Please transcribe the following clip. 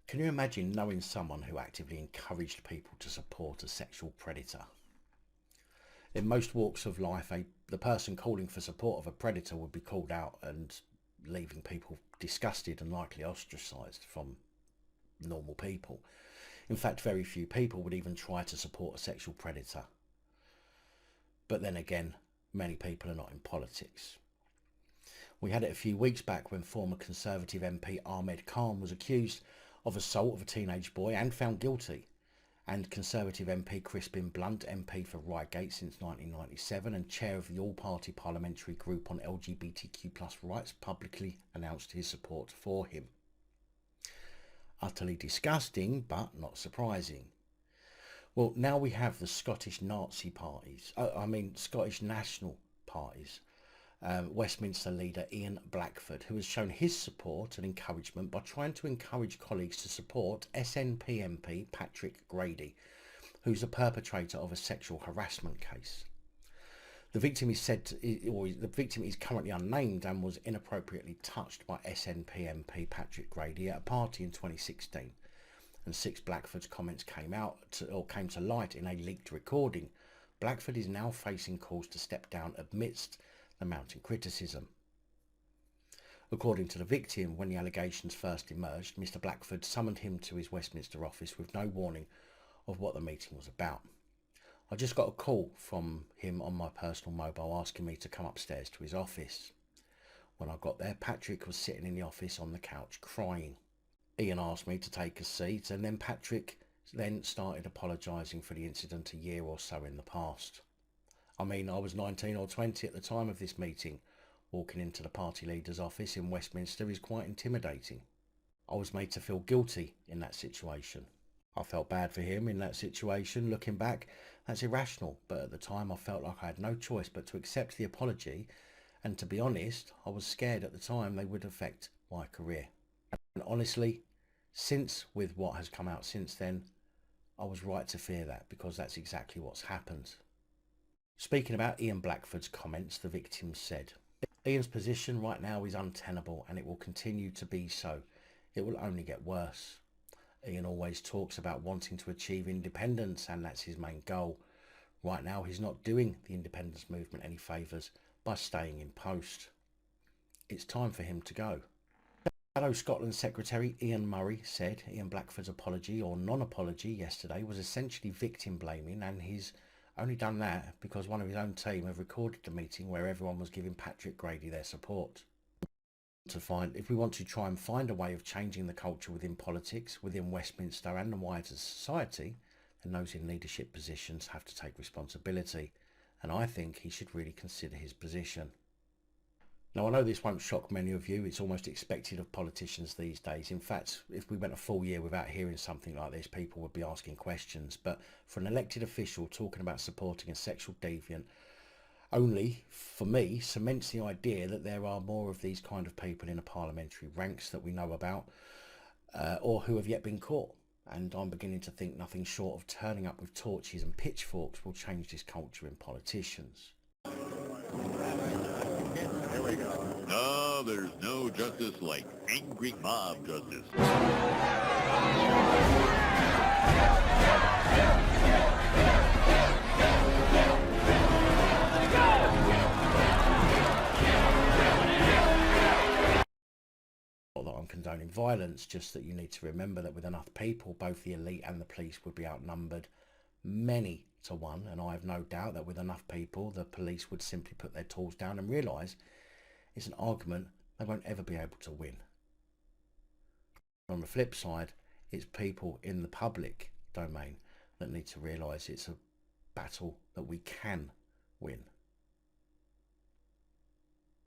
Can you imagine knowing someone who actively encouraged people to support a sexual predator? In most walks of life, the person calling for support of a predator would be called out and leaving people disgusted and likely ostracised from normal people. In fact, very few people would even try to support a sexual predator. But then again, many people are not in politics. We had it a few weeks back when former Conservative MP Ahmed Khan was accused of assault of a teenage boy and found guilty. And Conservative MP Crispin Blunt, MP for Reigate since 1997 and chair of the all-party parliamentary group on LGBTQ+ rights, publicly announced his support for him. Utterly disgusting, but not surprising. Well, now we have the Scottish Nazi parties, Scottish national parties. Westminster leader Ian Blackford, who has shown his support and encouragement by trying to encourage colleagues to support SNP MP Patrick Grady, who's a perpetrator of a sexual harassment case. The victim is currently unnamed and was inappropriately touched by SNP MP Patrick Grady at a party in 2016. And 6 Blackford's comments came to light in a leaked recording. Blackford is now facing calls to step down amidst the mounting criticism. According to the victim, when the allegations first emerged, Mr. Blackford summoned him to his Westminster office with no warning of what the meeting was about. I just got a call from him on my personal mobile asking me to come upstairs to his office. When I got there, Patrick was sitting in the office on the couch crying. Ian asked me to take a seat, and then Patrick started apologising for the incident a year or so in the past. I was 19 or 20 at the time of this meeting. Walking into the party leader's office in Westminster is quite intimidating. I was made to feel guilty in that situation. I felt bad for him in that situation. Looking back, that's irrational, but at the time I felt like I had no choice but to accept the apology, and to be honest, I was scared at the time they would affect my career. And honestly, with what has come out since then, I was right to fear that, because that's exactly what's happened. Speaking about Ian Blackford's comments, the victim said, "Ian's position right now is untenable and it will continue to be so. It will only get worse. Ian always talks about wanting to achieve independence, and that's his main goal. Right now he's not doing the independence movement any favours by staying in post. It's time for him to go." Fellow Scotland Secretary Ian Murray said Ian Blackford's apology or non-apology yesterday was essentially victim blaming, and he's only done that because one of his own team have recorded the meeting where everyone was giving Patrick Grady their support. If we want to try and find a way of changing the culture within politics, within Westminster and the wider society, then those in leadership positions have to take responsibility, and I think he should really consider his position. Now, I know this won't shock many of you. It's almost expected of politicians these days. In fact, if we went a full year without hearing something like this, people would be asking questions. But for an elected official talking about supporting a sexual deviant only, for me, cements the idea that there are more of these kind of people in the parliamentary ranks that we know about, or who have yet been caught. And I'm beginning to think nothing short of turning up with torches and pitchforks will change this culture in politicians. No, there's no justice like angry mob justice. Not that I'm condoning violence, just that you need to remember that with enough people, both the elite and the police would be outnumbered many to one, and I have no doubt that with enough people, the police would simply put their tools down and realise it's an argument they won't ever be able to win. On the flip side, it's people in the public domain that need to realise it's a battle that we can win.